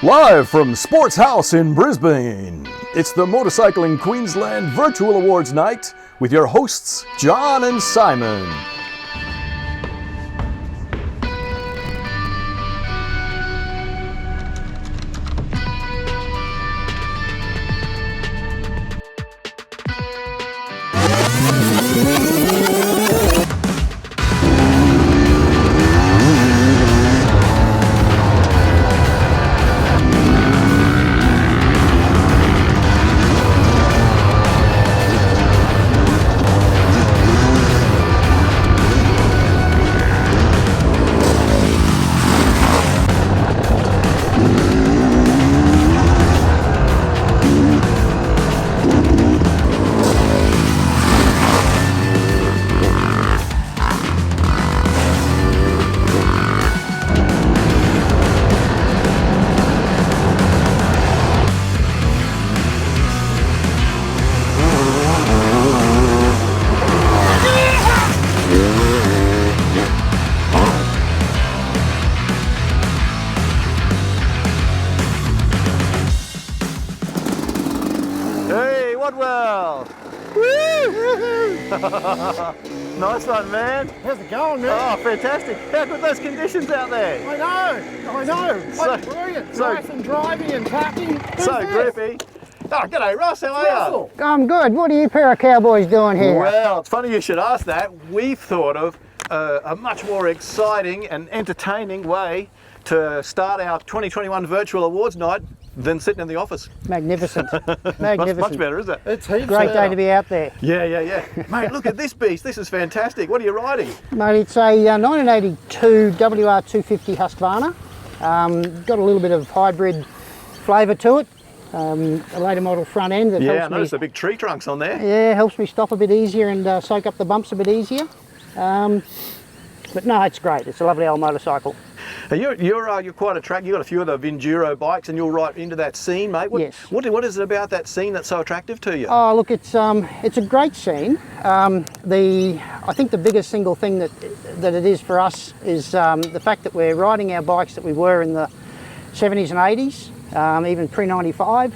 Live from Sports House in Brisbane, it's the Motorcycling Queensland Virtual Awards Night with your hosts, John and Simon. Well, nice one, man. How's it going, man? Oh, fantastic. How good those conditions out there? I know. So- Brilliant. so- Nice and driving and tapping. So grippy. Oh, g'day, Ross. How are you? Russell. I'm good. What are you pair of cowboys doing here? Well, it's funny you should ask that. We've thought of a much more exciting and entertaining way to start our 2021 Virtual Awards Night than sitting in the office. Magnificent. Magnificent. Much better, isn't it? It's heaps Great day better. to be out there. Yeah. Mate, look at this beast. This is fantastic. What are you riding? Mate, it's a 1982 WR250 Husqvarna. Got a little bit of hybrid flavour to it. A later model front end that Yeah, I helps noticed me. the big tree trunks on there. Yeah, helps me stop a bit easier and soak up the bumps a bit easier. But no, it's great. It's a lovely old motorcycle. Now, you're quite a track. You've got a few of the Vinduro bikes, and you're right into that scene, mate. Yes. What is it about that scene that's so attractive to you? Oh, look, it's a great scene. I think the biggest single thing that it is for us is the fact that we're riding our bikes that we were in the 70s and 80s, even pre-95,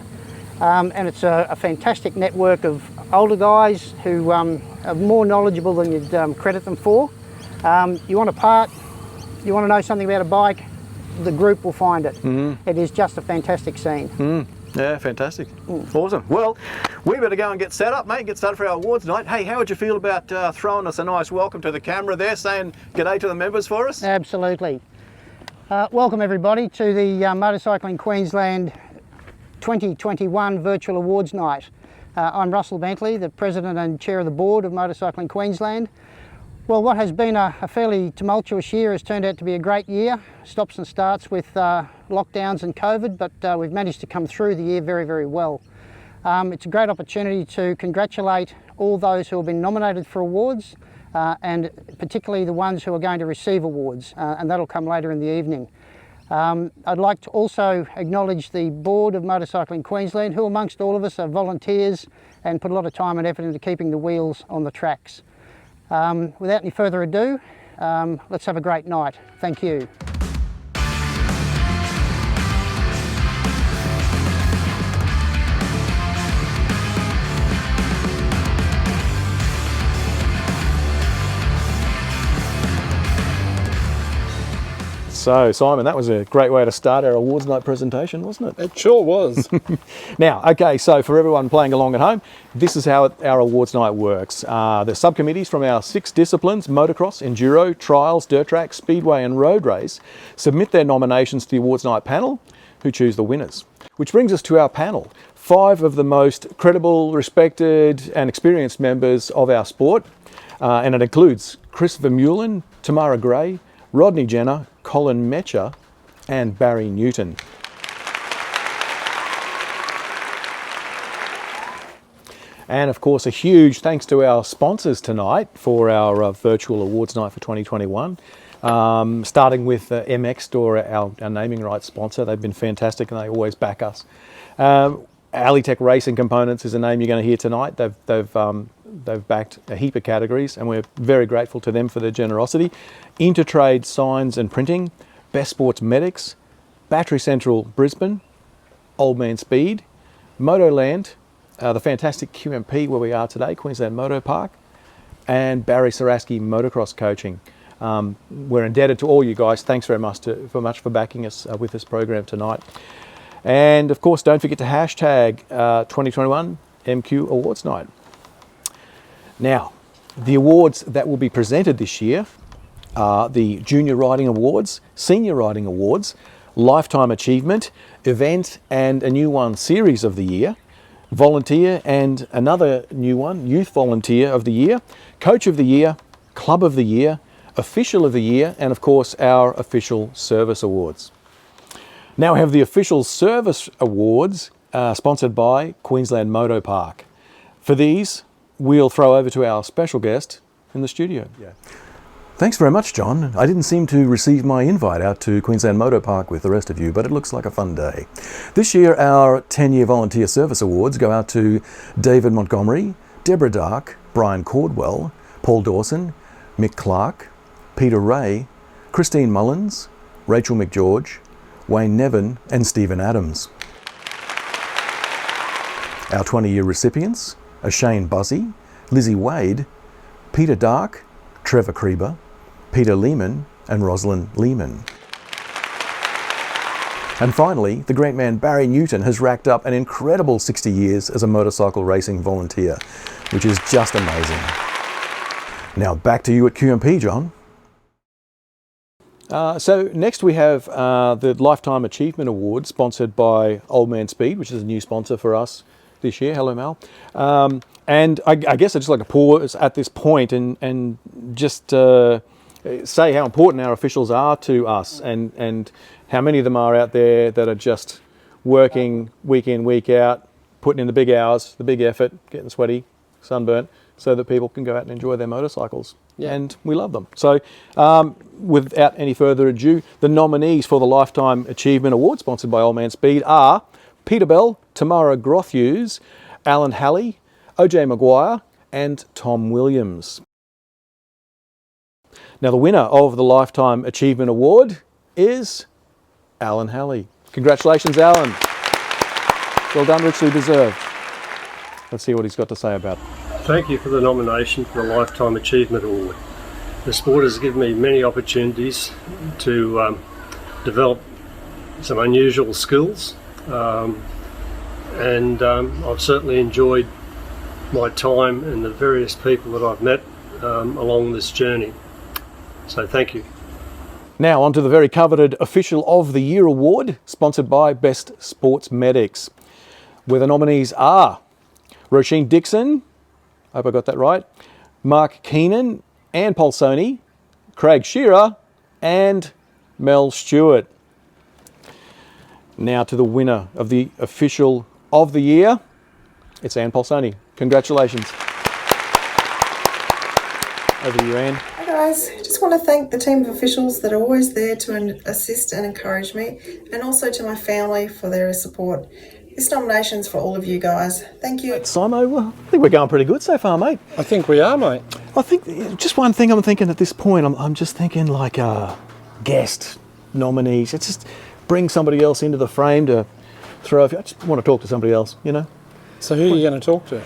and it's a fantastic network of older guys who are more knowledgeable than you'd credit them for. You want a part, you want to know something about a bike, the group will find it. Mm-hmm. It is just a fantastic scene. Yeah, fantastic. Awesome. Well, we better go and get set up, mate, get started for our awards night. Hey, how would you feel about throwing us a nice welcome to the camera there, saying g'day to the members for us? Absolutely. Welcome everybody to the Motorcycling Queensland 2021 Virtual Awards Night. I'm Russell Bentley, the President and Chair of the Board of Motorcycling Queensland. Well, what has been a fairly tumultuous year has turned out to be a great year. Stops and starts with lockdowns and COVID, but we've managed to come through the year very, very well. It's a great opportunity to congratulate all those who have been nominated for awards, and particularly the ones who are going to receive awards, and that'll come later in the evening. I'd like to also acknowledge the Board of Motorcycling Queensland, who amongst all of us are volunteers and put a lot of time and effort into keeping the wheels on the tracks. Without any further ado, let's have a great night. Thank you. So, Simon, that was a great way to start our awards night presentation, wasn't it? It sure was. Now, okay, so for everyone playing along at home, this is how our awards night works. The subcommittees from our 6 disciplines, motocross, enduro, trials, dirt track, speedway and road race, submit their nominations to the awards night panel, who choose the winners. Which brings us to our panel. 5 of the most credible, respected and experienced members of our sport, and it includes Chris Vermeulen, Tamara Gray, Rodney Jenner, Colin Metcher and Barry Newton. And of course, a huge thanks to our sponsors tonight for our virtual awards night for 2021. Starting with MX Store, our naming rights sponsor. They've been fantastic and they always back us. Alitech Racing Components is a name you're going to hear tonight. They've backed a heap of categories and we're very grateful to them for their generosity. Intertrade Signs and Printing, Best Sports Medics, Battery Central Brisbane, Old Man Speed, Motoland, the fantastic QMP where we are today, Queensland Moto Park, and Barry Saraski Motocross Coaching. We're indebted to all you guys. Thanks very much for backing us with this program tonight. And of course, don't forget to hashtag 2021 MQ Awards Night. Now, the awards that will be presented this year are the Junior Riding Awards, Senior Riding Awards, Lifetime Achievement, Event and a new one, Series of the Year, Volunteer and another new one, Youth Volunteer of the Year, Coach of the Year, Club of the Year, Official of the Year, and of course our Official Service Awards. Now we have the Official Service Awards sponsored by Queensland Moto Park. For these, we'll throw over to our special guest in the studio. Yeah. Thanks very much, John. I didn't seem to receive my invite out to Queensland Moto Park with the rest of you, but it looks like a fun day. This year, our 10-year Volunteer Service Awards go out to David Montgomery, Deborah Dark, Brian Cordwell, Paul Dawson, Mick Clark, Peter Ray, Christine Mullins, Rachel McGeorge, Wayne Nevin, and Stephen Adams. Our 20-year recipients are Shane Buzzy, Lizzie Wade, Peter Dark, Trevor Krieber, Peter Lehman, and Rosalind Lehman. And finally, the great man Barry Newton has racked up an incredible 60 years as a motorcycle racing volunteer, which is just amazing. Now back to you at QMP, John. So next we have the Lifetime Achievement Award sponsored by Old Man Speed, which is a new sponsor for us this year. Hello, Mal. And I guess I'd just like to pause at this point and just say how important our officials are to us and how many of them are out there that are just working week in, week out, putting in the big hours, the big effort, getting sweaty, sunburnt, so that people can go out and enjoy their motorcycles. Yeah. And we love them. So without any further ado, the nominees for the Lifetime Achievement Award sponsored by Old Man Speed are Peter Bell, Tamara Grothhughes, Alan Halley, OJ Maguire, and Tom Williams. Now the winner of the Lifetime Achievement Award is Alan Halley. Congratulations, Alan. Well done, richly deserved. Let's see what he's got to say about it. Thank you for the nomination for the Lifetime Achievement Award. The sport has given me many opportunities to develop some unusual skills, and I've certainly enjoyed my time and the various people that I've met along this journey. So thank you. Now on to the very coveted Official of the Year Award, sponsored by Best Sports Medics, where the nominees are Roisin Dixon, I hope I got that right, Mark Keenan, Anne Polsoni, Craig Shearer, and Mel Stewart. Now to the winner of the Official of the Year, it's Anne Polsoni. Congratulations. Over to you, Anne. Hi guys, just want to thank the team of officials that are always there to assist and encourage me, and also to my family for their support. This nomination's for all of you guys. Thank you. Simo, well, I think we're going pretty good so far, mate. I think we are, mate. I think just one thing I'm thinking at this point, I'm just thinking like guest nominees. It's just bring somebody else into the frame to throw. I just want to talk to somebody else, you know. So who are you going to talk to?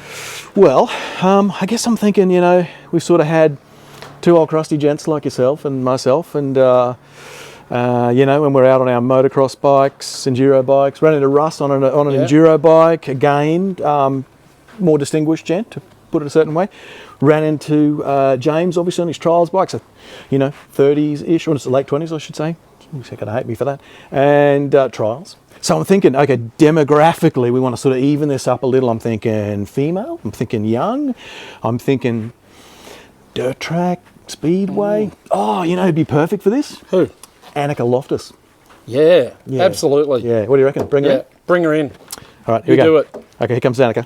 Well, I guess I'm thinking, you know, we've sort of had two old crusty gents like yourself and myself, and you know, when we're out on our motocross bikes, enduro bikes, ran into Russ on an enduro bike again, more distinguished gent, to put it a certain way. Ran into James, obviously, on his trials bikes, you know, 30s-ish, or late 20s, I should say. He's going to hate me for that. And trials. So I'm thinking, okay, demographically, we want to sort of even this up a little. I'm thinking female, I'm thinking young, I'm thinking dirt track, speedway. Oh, you know who'd be perfect for this? Who? Annika Loftus. Yeah, absolutely. Yeah, what do you reckon? Bring her in? Bring her in. All right, here we go. Do it. Okay, here comes Annika.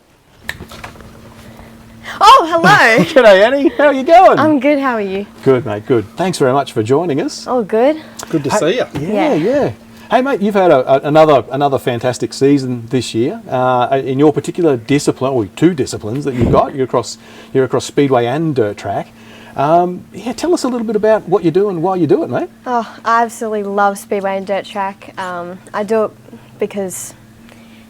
Oh, hello. G'day, Annie. How are you going? I'm good, how are you? Good, mate, good. Thanks very much for joining us. Oh, good. Good to see you. Yeah. Hey, mate, you've had another fantastic season this year. In your particular discipline, or two disciplines that you've got, you're across speedway and dirt track. Yeah, tell us a little bit about what you do and why you do it, mate. Oh, I absolutely love speedway and dirt track. I do it because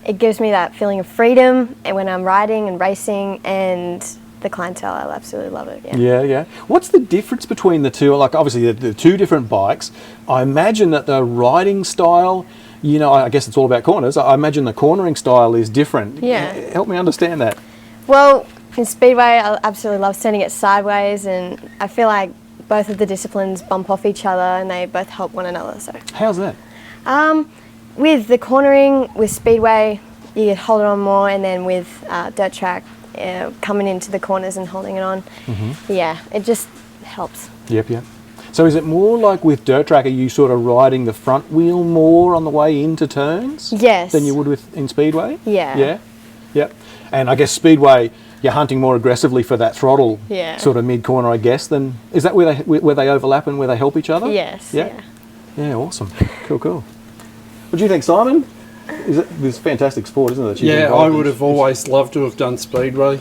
it gives me that feeling of freedom and when I'm riding and racing, and the clientele, I absolutely love it. Yeah. What's the difference between the two? Like, obviously, the two different bikes. I imagine that the riding style, you know, I guess it's all about corners. I imagine the cornering style is different. Yeah. Help me understand that. Well, in speedway, I absolutely love sending it sideways, and I feel like both of the disciplines bump off each other and they both help one another. So, How's that? with the cornering, with speedway, you get hold it on more, and then with dirt track, coming into the corners and holding it on, yeah, it just helps. Yep. So is it more like with dirt track, are you sort of riding the front wheel more on the way into turns? Yes. Than you would in speedway? Yeah. Yeah. Yep. And I guess speedway, you're hunting more aggressively for that throttle, Yeah. sort of mid corner, I guess. Then is that where they overlap and where they help each other? Yes. Yeah. Yeah. Awesome. Cool. What do you think, Simon? This fantastic sport, isn't it? that you've Yeah, involved I in? would have always loved to have done speedway.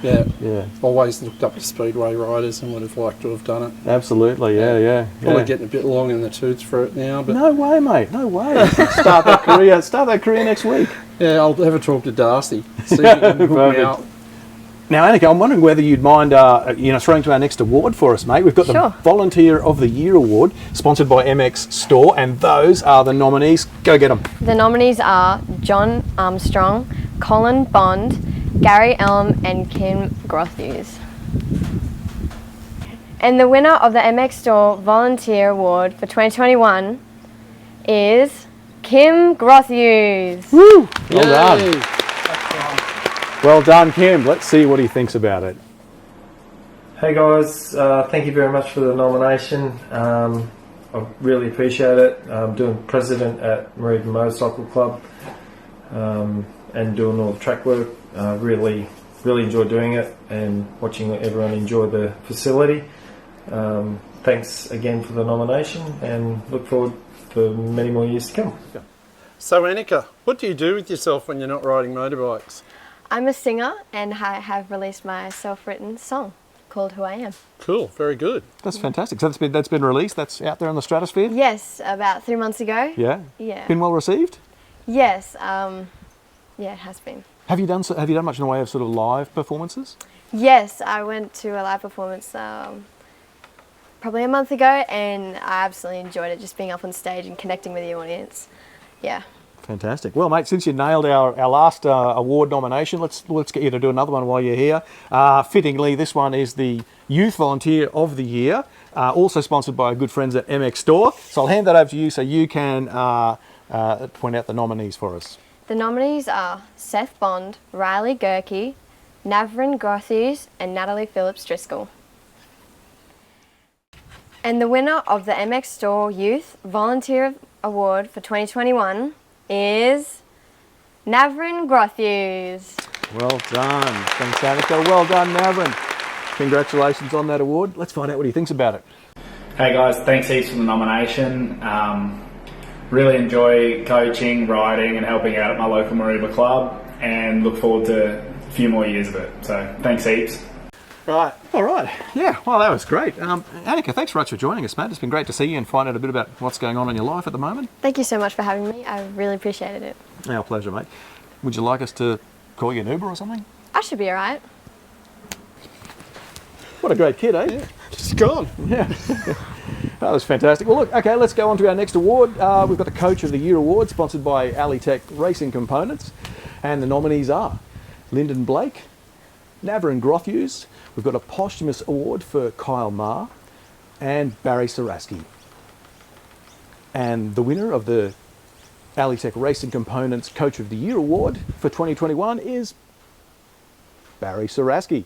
Yeah. Always looked up to speedway riders and would have liked to have done it. Absolutely. Yeah. Probably getting a bit long in the tooth for it now, but No way, mate. No way. Start that career next week. yeah, I'll have a talk to Darcy. See if he can hook me Perfect. out. Now, Annika, I'm wondering whether you'd mind, throwing to our next award for us, mate. We've got the Sure. Volunteer of the Year award, sponsored by MX Store, and those are the nominees. Go get them. The nominees are John Armstrong, Colin Bond, Gary Elm, and Kim Grothhughes. And the winner of the MX Store Volunteer Award for 2021 is Kim Grothhughes. Well done. Yay. Well done, Kim. Let's see what he thinks about it. Hey guys, thank you very much for the nomination. I really appreciate it. I'm doing president at Meriden Motorcycle Club and doing all the track work. Really enjoy doing it and watching everyone enjoy the facility. Thanks again for the nomination and look forward for many more years to come. So Annika, what do you do with yourself when you're not riding motorbikes? I'm a singer and I have released my self-written song called Who I Am. Cool, very good. That's fantastic. So that's been released. That's out there in the stratosphere. Yes, about 3 months ago. Yeah. Yeah. Been well received. Yes, yeah, it has been. Have you done much in the way of sort of live performances? Yes, I went to a live performance probably a month ago, and I absolutely enjoyed it, just being up on stage and connecting with the audience. Yeah. Fantastic. Well, mate, since you nailed our last award nomination, let's get you to do another one while you're here. Fittingly, this one is the Youth Volunteer of the Year, also sponsored by our good friends at MX Store. So I'll hand that over to you so you can point out the nominees for us. The nominees are Seth Bond, Riley Gerke, Navrin Grothhughes, and Natalie Phillips Driscoll. And the winner of the MX Store Youth Volunteer Award for 2021 is Navrin Grothhughes. Well done. Thanks, Annika. Well done, Navrin. Congratulations on that award. Let's find out what he thinks about it. Hey guys, thanks heaps for the nomination. Really enjoy coaching, riding and helping out at my local Mareeba club and look forward to a few more years of it. So thanks heaps. Right. All right. Yeah. Well, that was great. Annika, thanks very much for joining us, mate. It's been great to see you and find out a bit about what's going on in your life at the moment. Thank you so much for having me. I really appreciated it. Our pleasure, mate. Would you like us to call you an Uber or something? I should be alright. What a great kid, eh? Yeah, just gone. Yeah. That was fantastic. Well, look, okay, let's go on to our next award. We've got the Coach of the Year award, sponsored by Alitech Racing Components. And the nominees are Lyndon Blake, Navrin Grothhughes. We've got a posthumous award for Kyle Maher and Barry Saraski. And the winner of the Alitech Racing Components Coach of the Year award for 2021 is Barry Saraski.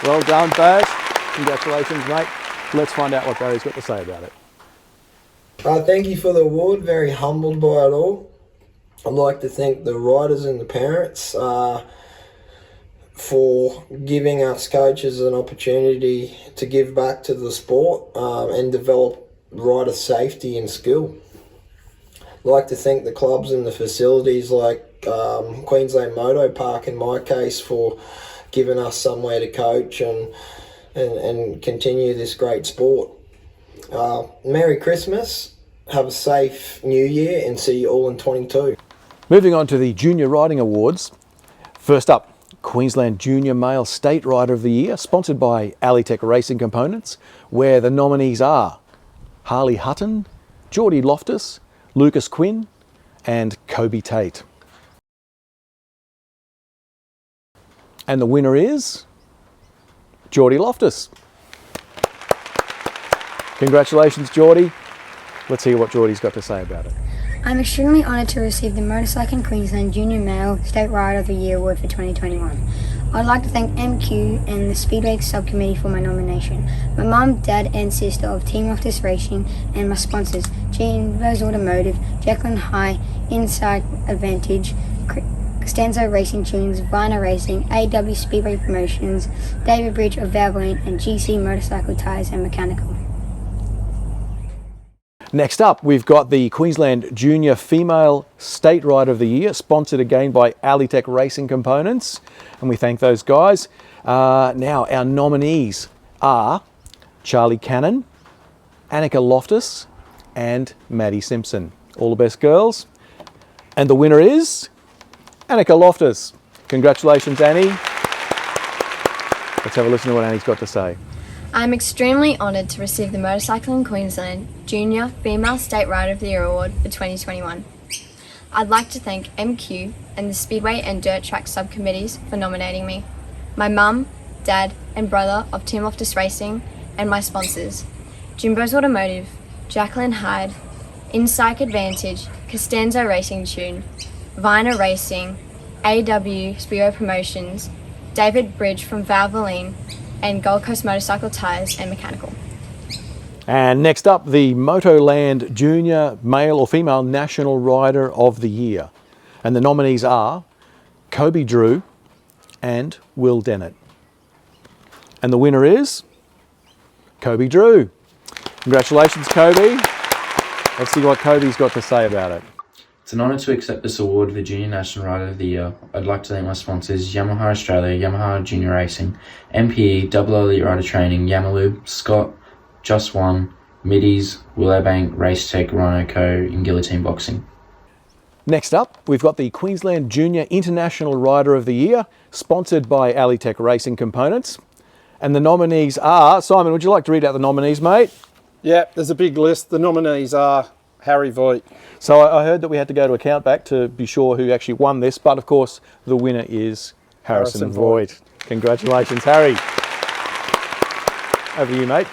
Well done, Baz. Congratulations, mate. Let's find out what Barry's got to say about it. Thank you for the award. Very humbled by it all. I'd like to thank the riders and the parents for giving us coaches an opportunity to give back to the sport and develop rider safety and skill. I'd like to thank the clubs and the facilities like Queensland Moto Park in my case for giving us somewhere to coach and and continue this great sport. Merry Christmas, have a safe New Year, and see you all in 22. Moving on to the Junior Riding Awards. First up, Queensland Junior Male State Rider of the Year, sponsored by Alitech Racing Components, where the nominees are Harley Hutton, Geordie Loftus, Lucas Quinn, and Kobe Tate. And the winner is Geordie Loftus. Congratulations, Geordie. Let's hear what Geordie's got to say about it. I'm extremely honoured to receive the Motorcycling Queensland Junior Male State Rider of the Year Award for 2021. I'd like to thank MQ and the Speedway Subcommittee for my nomination, my mum, dad and sister of Team Loftus Racing, and my sponsors, Jinbo's Automotive, Jacqueline High, Insight Advantage, Costanzo Racing Tunes, Viner Racing, AW Speedway Promotions, David Bridge of Valvoline, and GC Motorcycle Tyres and Mechanical. Next up, we've got the Queensland Junior Female State Rider of the Year, sponsored again by Alitech Racing Components, and we thank those guys. Now, our nominees are Charlie Cannon, Annika Loftus, and Maddie Simpson. All the best, girls. And the winner is Annika Loftus. Congratulations, Annie. Let's have a listen to what Annie's got to say. I'm extremely honoured to receive the Motorcycling Queensland Junior Female State Rider of the Year Award for 2021. I'd like to thank MQ and the Speedway and Dirt Track subcommittees for nominating me, my mum, dad and brother of Team Loftus Racing, and my sponsors, Jinbo's Automotive, Jacqueline Hyde, Insight Advantage, Costanzo Racing Tune, Viner Racing, AW Speedway Promotions, David Bridge from Valvoline, and Gold Coast Motorcycle Tyres and Mechanical. And next up, the Motoland Junior Male or Female National Rider of the Year. And the nominees are Kobe Drew and Will Dennett. And the winner is Kobe Drew. Congratulations, Kobe. Let's see what Kobe's got to say about it. It's an honour to accept this award for the Junior National Rider of the Year. I'd like to thank my sponsors Yamaha Australia, Yamaha Junior Racing, MPE, Double Elite Rider Training, Yamalube, Scott, Just One, Middies, Willowbank, Racetech, Rhino Co and Guillotine Boxing. Next up, we've got the Queensland Junior International Rider of the Year, sponsored by Alitech Racing Components. And the nominees are, Simon, would you like to read out the nominees, mate? Yeah, there's a big list. The nominees are Harry Voigt. So I heard that we had to go to a countback to be sure who actually won this, but of course the winner is Harrison Voigt. Congratulations, Harry. Over to you, mate.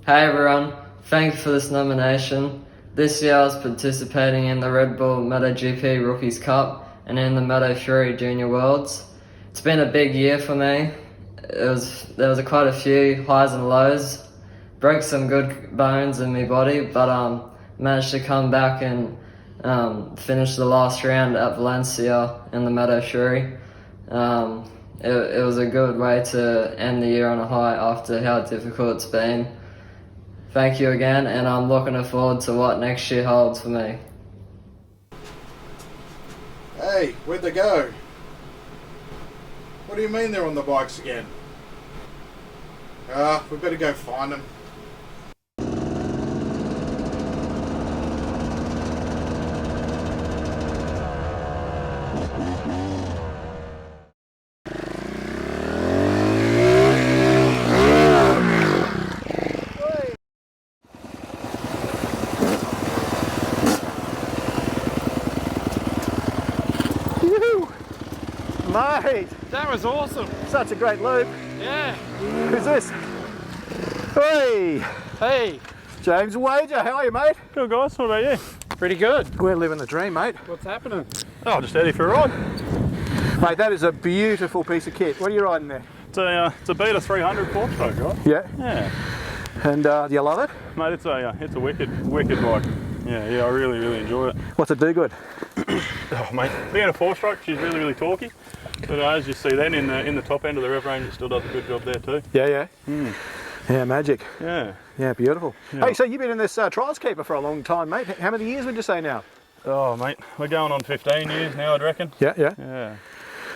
Hey everyone, thank you for this nomination. This year I was participating in the Red Bull MotoGP Rookies Cup and in the Moto Fury Junior Worlds. It's been a big year for me. There was quite a few highs and lows. Broke some good bones in my body, but managed to come back and finish the last round at Valencia in the Moto Fury. It was a good way to end the year on a high after how difficult it's been. Thank you again, and I'm looking forward to what next year holds for me. Hey, where'd they go? What do you mean they're on the bikes again? We better go find them. Mate, that was awesome. Such a great loop. Yeah. Who's this? Hey. Hey. James Wager, how are you, mate? Good, guys. What about you? Pretty good. We're living the dream, mate. What's happening? Oh, just ready for a ride. Mate, that is a beautiful piece of kit. What are you riding there? It's a Beta 300 4-stroke, right? Yeah. Yeah. And do you love it? Mate, it's a wicked bike. Yeah, I really enjoy it. What's it do good? Oh, mate, being a 4-stroke, she's really torquey. But as you see then in the top end of the rev range, it still does a good job there too. Yeah. Mm. Yeah, magic. Yeah, beautiful. Yeah. Hey, so you've been in this trials keeper for a long time, mate. How many years would you say now? Oh, mate, we're going on 15 years now, I'd reckon. Yeah. Yeah.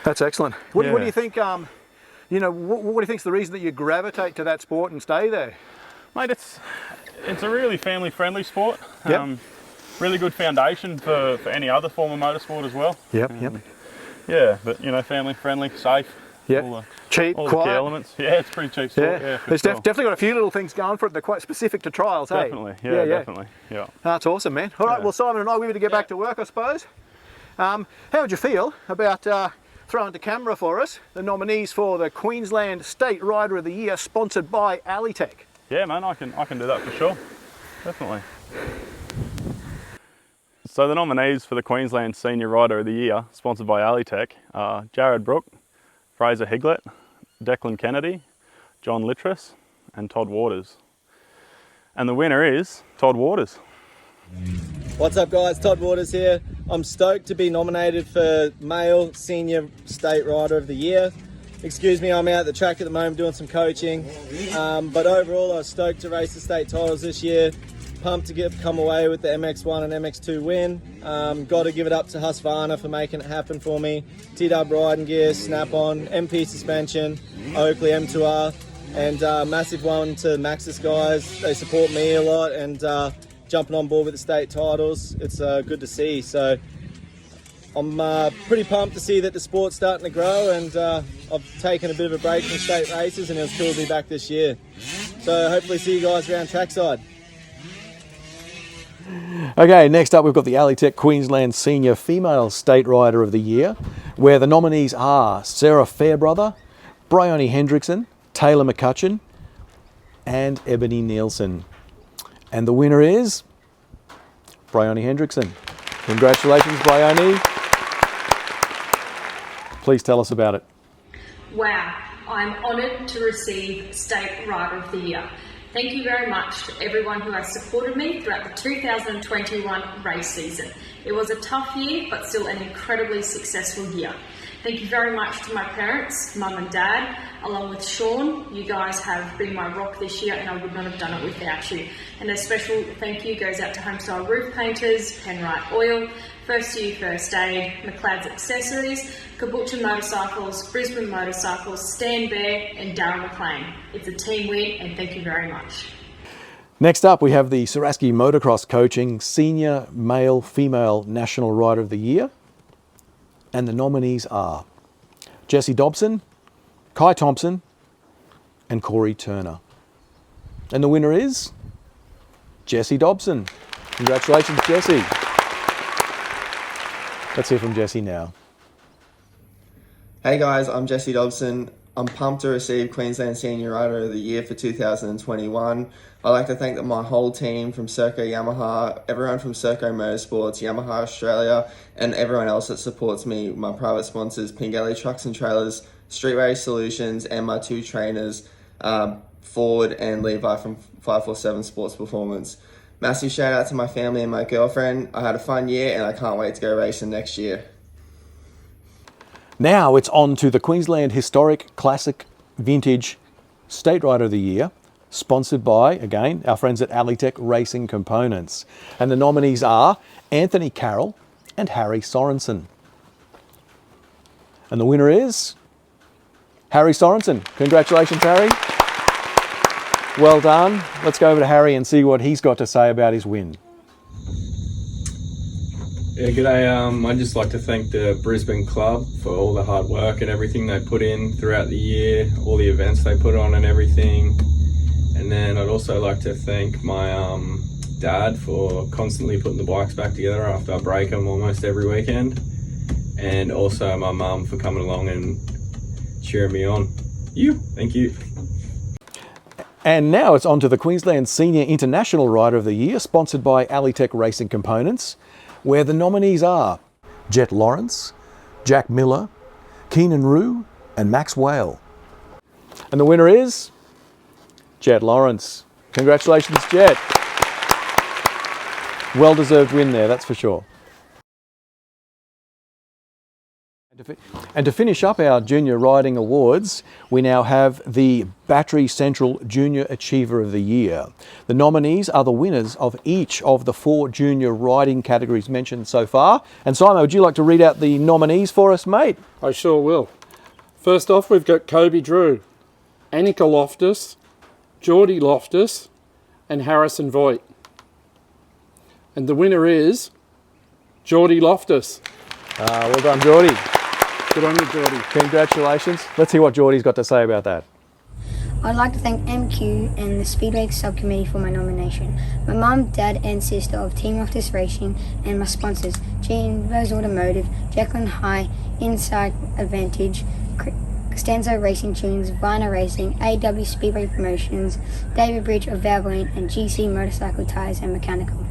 That's excellent. What do you think You know, what do you think's the reason that you gravitate to that sport and stay there? Mate, it's a really family-friendly sport. Yep. Really good foundation for any other form of motorsport as well. Yep. Yeah, but you know, family-friendly, safe. Yeah. Cheap, all quiet. the key elements. Yeah, it's pretty cheap sport. Yeah, for There's sure. definitely got a few little things going for it. They're quite specific to trials, hey? Definitely. Yeah, definitely. Yeah. That's awesome, man. All right, well, Simon and I, we better get back to work, I suppose. How would you feel about throwing to camera for us the nominees for the Queensland State Rider of the Year, sponsored by Alitech? Yeah, man, I can do that for sure. Definitely. So the nominees for the Queensland Senior Rider of the Year, sponsored by Alitech, are Jared Brook, Fraser Higlett, Declan Kennedy, John Littris, and Todd Waters. And the winner is Todd Waters. What's up, guys? Todd Waters here. I'm stoked to be nominated for Male Senior State Rider of the Year. Excuse me, I'm out at the track at the moment doing some coaching. But overall, I was stoked to race the state titles this year. Pumped to come away with the MX1 and MX2 win. Got to give it up to Husqvarna for making it happen for me. T-Dub riding gear, Snap-on, MP suspension, Oakley M2R, and massive one to Maxxis guys. They support me a lot and jumping on board with the state titles. It's good to see. So I'm pretty pumped to see that the sport's starting to grow, and I've taken a bit of a break from state races, and it was cool to be back this year. So hopefully see you guys around trackside. Okay, next up we've got the Alitech Queensland Senior Female State Rider of the Year, where the nominees are Sarah Fairbrother, Bryony Hendrickson, Taylor McCutcheon, and Ebony Nielsen. And the winner is Bryony Hendrickson. Congratulations, Bryony. Please tell us about it. Wow, I'm honoured to receive State Rider of the Year. Thank you very much to everyone who has supported me throughout the 2021 race season. It was a tough year, but still an incredibly successful year. Thank you very much to my parents, Mum and Dad, along with Sean. You guys have been my rock this year, and I would not have done it without you. And a special thank you goes out to Homestyle Roof Painters, Penrite Oil, First You First Aid, McLeod's Accessories, Caboolture Motorcycles, Brisbane Motorcycles, Stan Bear, and Darryl McLean. It's a team win, and thank you very much. Next up we have the Saraski Motocross Coaching Senior Male-Female National Rider of the Year. And the nominees are Jesse Dobson, Kai Thompson, and Corey Turner. And the winner is Jesse Dobson. Congratulations, Jesse. Let's hear from Jesse now. Hey guys, I'm Jesse Dobson. I'm pumped to receive Queensland Senior Rider of the Year for 2021. I'd like to thank my whole team from Serco Yamaha, everyone from Serco Motorsports, Yamaha Australia, and everyone else that supports me, my private sponsors, Pingelly Trucks and Trailers, Street Race Solutions, and my two trainers, Ford and Levi from 547 Sports Performance. Massive shout out to my family and my girlfriend. I had a fun year and I can't wait to go racing next year. Now it's on to the Queensland Historic Classic Vintage State Rider of the Year, sponsored by, again, our friends at Alitech Racing Components. And the nominees are Anthony Carroll and Harry Sorensen. And the winner is Harry Sorensen. Congratulations, Harry. Well done. Let's go over to Harry and see what he's got to say about his win. Yeah, g'day. I'd just like to thank the Brisbane Club for all the hard work and everything they put in throughout the year, all the events they put on and everything. And then I'd also like to thank my dad for constantly putting the bikes back together after I break them almost every weekend. And also my mum for coming along and cheering me on. Thank you. And now it's on to the Queensland Senior International Rider of the Year, sponsored by Alitech Racing Components, where the nominees are Jet Lawrence, Jack Miller, Keenan Rue, and Max Whale. And the winner is Jet Lawrence. Congratulations, Jet. Well-deserved win there, that's for sure. And to finish up our Junior Riding Awards, we now have the Battery Central Junior Achiever of the Year. The nominees are the winners of each of the 4 junior riding categories mentioned so far. And Simon, would you like to read out the nominees for us, mate? I sure will. First off, we've got Kobe Drew, Annika Loftus, Geordie Loftus, and Harrison Voigt. And the winner is Geordie Loftus. Well done, Geordie. Good on you, Geordie. Congratulations. Let's hear what Geordie's got to say about that. I'd like to thank MQ and the Speedway subcommittee for my nomination. My mum, dad and sister of Team Loftus Racing and my sponsors, G&Vos Automotive, Jacqueline High, Insight Advantage, Costanzo Racing Tunes, Vina Racing, AW Speedway Promotions, David Bridge of Valvoline and GC Motorcycle Tyres and Mechanical.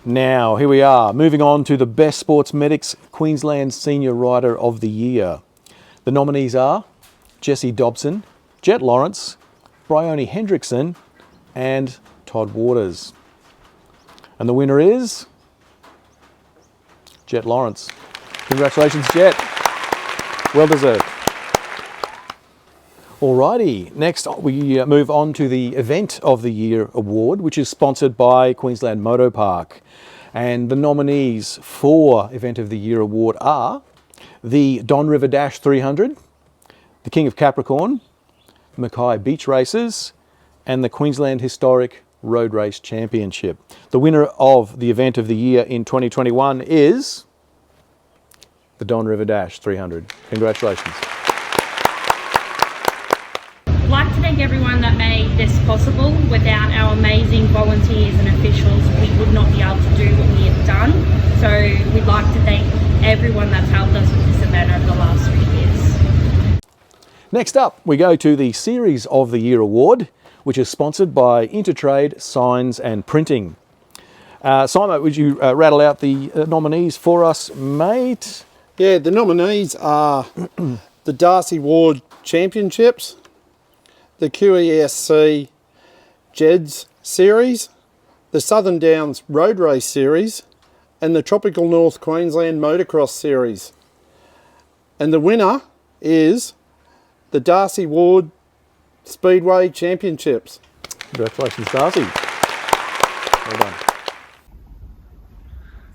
Now, here we are, moving on to the Best Sports Medics Queensland Senior Rider of the Year. The nominees are Jesse Dobson, Jet Lawrence, Bryony Hendrickson, and Todd Waters. And the winner is Jet Lawrence. Congratulations, Jet. Well deserved. Alrighty, next we move on to the Event of the Year award, which is sponsored by Queensland Moto Park. And the nominees for Event of the Year award are the Don River Dash 300, the King of Capricorn, Mackay Beach Races, and the Queensland Historic Road Race Championship. The winner of the Event of the Year in 2021 is the Don River Dash 300. Congratulations. I'd like to thank everyone that made this possible. Without our amazing volunteers and officials, we would not be able to do what we have done. So we'd like to thank everyone that's helped us with this event over the last 3 years. Next up, we go to the Series of the Year award, which is sponsored by Intertrade Signs and Printing. Simon, would you rattle out the nominees for us, mate? Yeah, the nominees are the Darcy Ward Championships, the QESC Jeds Series, the Southern Downs Road Race Series, and the Tropical North Queensland Motocross Series. And the winner is the Darcy Ward Speedway Championships. Congratulations, Darcy. Well done.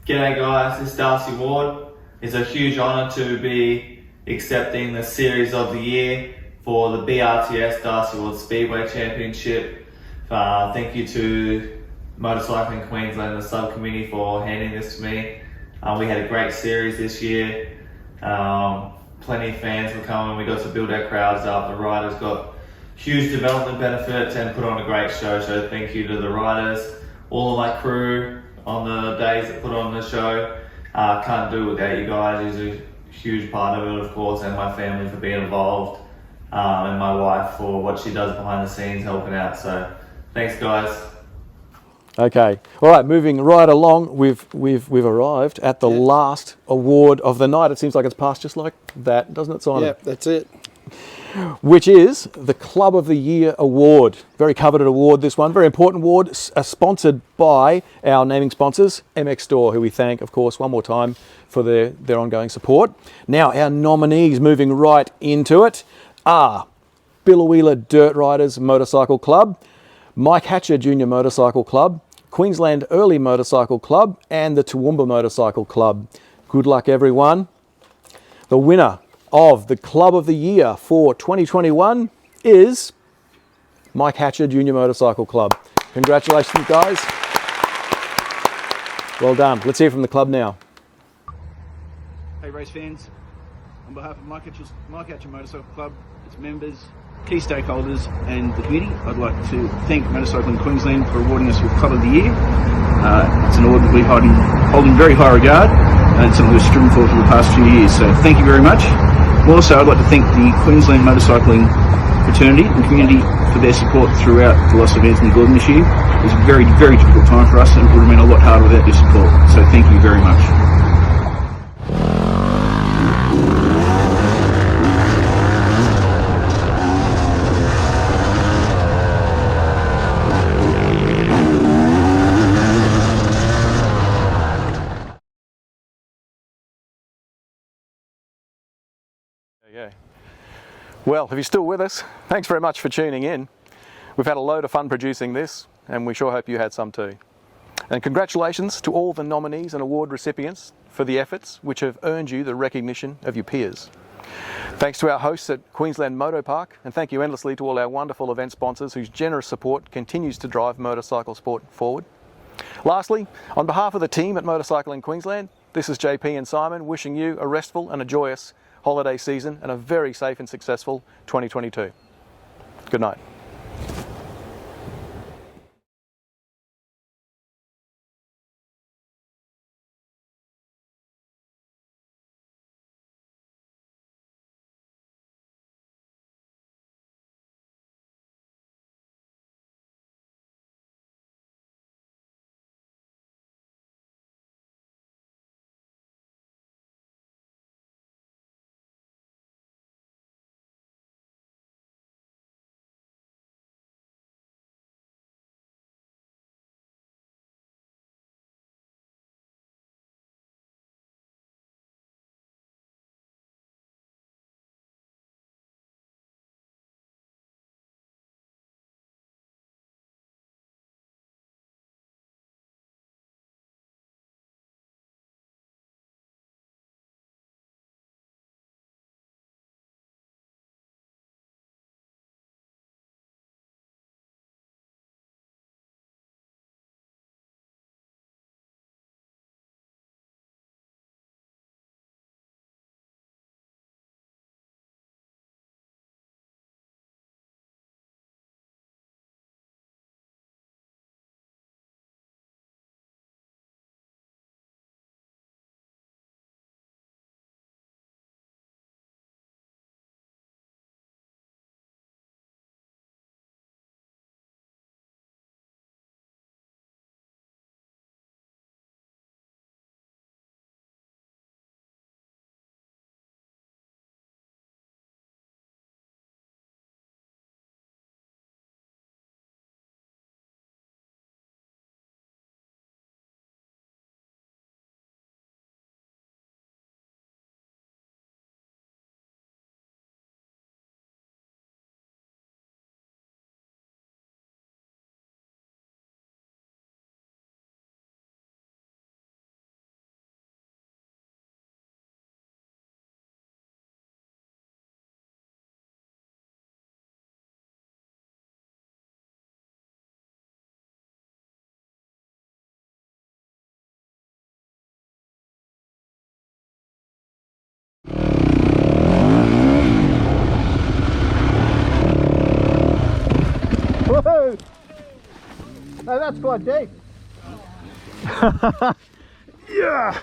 G'day guys, this is Darcy Ward. It's a huge honour to be accepting the Series of the Year for the BRTS Darcy Ward Speedway Championship. Thank you to Motorcycling Queensland, the subcommittee, for handing this to me. We had a great series this year. Plenty of fans were coming. We got to build our crowds up. The riders got huge development benefits and put on a great show. So thank you to the riders, all of my crew on the days that put on the show. Can't do it without you guys. You're a huge part of it, of course, and my family for being involved, and my wife for what she does behind the scenes helping out. So thanks guys. Okay, all right, moving right along, we've arrived at the last award of the night. It seems like it's passed just like that, doesn't it, Simon? Yep, that's it. Which is the Club of the Year award. Very coveted award, this one. Very important award, sponsored by our naming sponsors, MX Store, who we thank, of course, one more time for their ongoing support. Now, our nominees, moving right into it, are Billawheeler Dirt Riders Motorcycle Club, Mike Hatcher Junior Motorcycle Club, Queensland Early Motorcycle Club, and the Toowoomba Motorcycle Club. Good luck, everyone. The winner of the Club of the Year for 2021 is Mike Hatcher Junior Motorcycle Club. Congratulations, guys. Well done. Let's hear from the club now. Hey race fans, on behalf of Mike Hatcher Motorcycle Club, its members, key stakeholders and the committee, I'd like to thank Motorcycling Queensland for awarding us with Club of the Year. It's an award that we hold in very high regard, and it's something we've striven for the past few years, so thank you very much. Also, I'd like to thank the Queensland Motorcycling fraternity and community for their support throughout the loss of Anthony Gordon this year. It was a very, very difficult time for us, and it would have been a lot harder without your support, so thank you very much. Okay. Well, if you're still with us, thanks very much for tuning in. We've had a load of fun producing this, and we sure hope you had some too. And congratulations to all the nominees and award recipients for the efforts which have earned you the recognition of your peers. Thanks to our hosts at Queensland Moto Park, and thank you endlessly to all our wonderful event sponsors whose generous support continues to drive motorcycle sport forward. Lastly, on behalf of the team at Motorcycling Queensland, this is JP and Simon wishing you a restful and a joyous holiday season and a very safe and successful 2022. Good night. Woohoo! No, that's quite deep. Yeah!